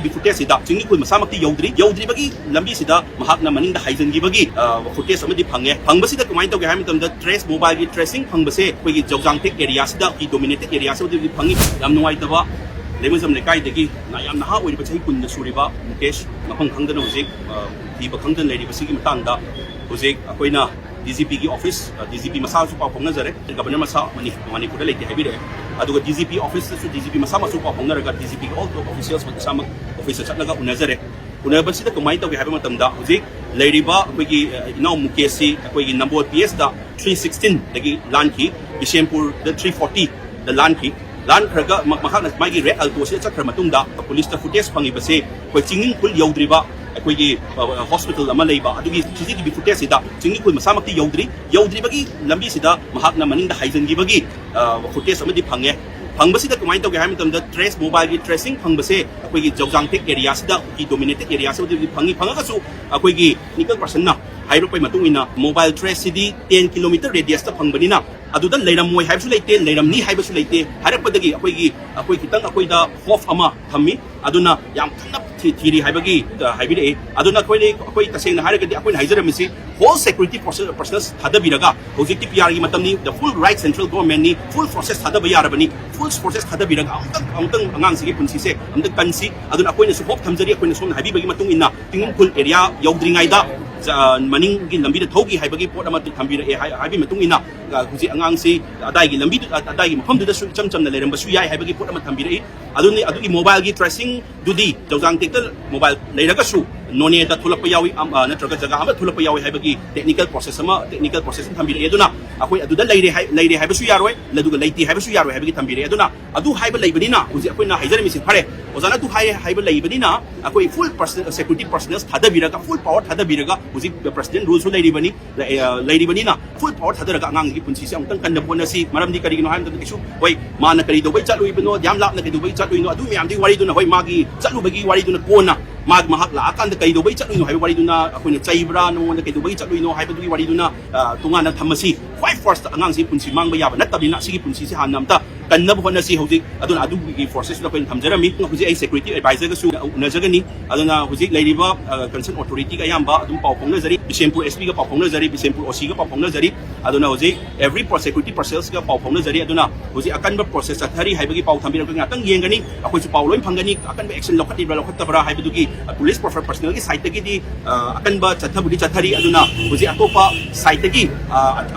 की फुटेज चिंगी खुल मसामक्ति यौद्रीबगी लंबी महकना मनिंग हाइजनगी फुटेज फंगे फंगबसीद कमाय तौगे हाय मतमदा ट्रेस मोबाइल की ट्रेसिंग फंगबसे अखोगी जौजांगटेक एरिया की डोमिनेटेड एरिया फंगी याम नुंगाइतबा लेमजम लेकाइदगी याम नहा ओइरिबा चही कुन सुरिबा मुकेश मफम खंगदना हुजिक थीबा खंगदन लेरिबसीगी मतंगदा हुजिक अखोइना DGP की ऑफिस DGP मसासु पाव फोंगनजरे गवर्नर मसा मणिपुर लेते हाइबिरे अदुगा DGP ऑफिस DGP मसा मसु पाव फोंगनरगा DGP ऑल ऑफिशियल्स मसाम ऑफिस चटलगा उनजरे उनबसीदा कमाय तौगे हाइबा मतमदा हुजिक लेरिबा अखोगी इनाउ मुकेशी अखोगी नंबर PS दा 316 दगी लानकी बिशेमपुर द 340 द लानकी लान खरगा मखाना मागी रेड अल्टो से चखर मतुंगदा पुलिस ता फुटेज फंगिबसे कोई चिंगिंग खुल यौद्रीबा अखोगी हॉस्पिटल अमा लेबा अदुगी CCTV फुटेज सिदा चिंगिंग खुल मसामक्ति यौद्रीबगी लंबी सिदा महकना मनिंग हाइजनगिबगी फुटेज अमदि फंगे फंगबसीद कमाय तौगे हाय मतमदा ट्रेस मोबाइल की ट्रेसिंग फंगबसे अखोगी जौजांगटेक एरिया की डोमिनेटेड एरिया फंगी फंगसु अखोगी निकल पर्सन ना हाइरोपै मतुंगिना मोबाइल ट्रेस सिदी 10 किलोमीटर रेडियस ता फंगबनिना अदुदा लेरमोय हाइबसु लेते लेरमनी हाइबसु लेते हारपदगी अखोई खितंग अखोइदा होफ अमा थम्मी अदुना याम खन्ना थीरी हाइबगी हाइबिरे अदुना अखोई तसेंगना हारगदी अखोइन हाइजरमिसि होल सिक्योरिटी पर्सनल्स थादबिरगा होजिकि PR की मतमनी द फुल राइट सेंट्रल गवर्नमेंट नि फुल प्रोसेस थादब यारबनी फुल प्रोसेस थादबिरगा अमतंग अंगांसिगी पुनसिसे अमतंग कनसि अदुना अखोइना सु होप थमजरी अखोइना सोम हाइबिबगी मतुंग इन्ना तिंगुम फुल एरिया यौद्रिंगाइदा मनिंग की लंबी थौगी हाइबगी पोट अमा थम्बिरे हाइबी मतुंग इन्ना हुजी अंगांगसी अदाइगी लंबी अदाइगी मफमदुदा सु चम चमना लेरमबसु याय हाइबगी पोट अमा थम्बिरे अदुनी मोबाइल की ट्रेसिंग दुदी जौजांगटेक मोबाइल लेरगसु नोने दा थुलप यावी नत्रगा जगह अमा थुलप यावी हाइबगी टेक्निकल प्रोसेस थम्बिरे अदुना अखोई अदुदा लेरे हाइबसु यारोय लदुगा लेति हाइबसु यारोय हाइबगी थम्बिरे अदुना अदु हाइब लेबनिना हुजी अखोइना हाइजरमिसि फरे ओजाना तु हाइब लेबनिना अखोई फुल सिक्योरिटी पर्सनल्स थादबिरगा फुल पावर थादबिरगा हुजी प्रेसिडेंट रूल्स लेरिबनिना फुल पावर थादरगा अंगांगी पुनसिसे अमतंग कन्न बोनसी मरमदि करिगिनो हाइम किसु होय माना करि दोबै चलुइबनो याम लापना करि दोबै चलुइनो अदु म्यामदि वारिदुना होय मागी चलुबगी वारिदुना कोना माग महक लाकांद कई दोबै चलुइनो हाइब वारिदुना अखोइना चैब्रा नोंद कई दोबै चलुइनो हाइबदुगी वारिदुना तुंगाना थमसी क्वाइ फर्स्ट अंगांसी पुनसि मांगबा याबा नत्तबिना सिगी पुनसिसे हानमता कन्नब होनसी हौजिक अदुना अदुगी फोर्सेस लकोइन थमजरमी हुजी आई सिक्योरिटी एडवाइजर गसु उनजगनी अदुना हुजिक लेरिबा कंसर्न अथॉरिटी का यामबा अदुम पाव फोंगनजरी बिशेमपुर SP का पाव फोंगनजरी बिशेमपुर OC का पाव फोंगनजरी अदुना हुजिक एवरी सिक्योरिटी पर्सनल्स का पाव फोंगनजरी अदुना हुजिक अकनब प्रोसेस अथरी हाइबगी पाव थम्बिरक ngaतंग येंगनी अखोइसु पाव लोइन फंगनी अकनब एक्शन लखतिब्रा लखतबरा हाइबदुगी पुलिस पर्सनल की साइड तगी अकनब चथबुदी चथरी अदुना हुजिक अतोपा साइड तगी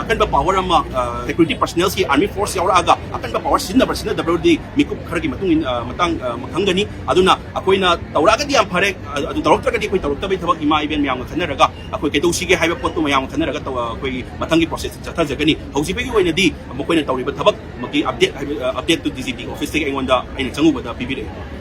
अकनब पावर अमा सिक्योरिटी पर्सनल्स की आर्मी फोर्स यावरागा अकनब पावर सिनदबरदी मिकुप खरगी मखंगनी अदुना अखोइना तौरागदी याम फरे अदु तौरक्तरगदी अखोइ तौरक्तबै थबक इमा इवेंट मयाम खनरगा अखोइ केतौसिगे हाइबा पोत्तु मयाम खनरगा अखोइ मथंगी प्रोसेस चथजगनी हौजिबगी ओइनदी मखोइना तौरिबा थबक मकी अपडेट टू DGP ऑफिस से अइंगोंदा अइना चंगुबदा पिबिरे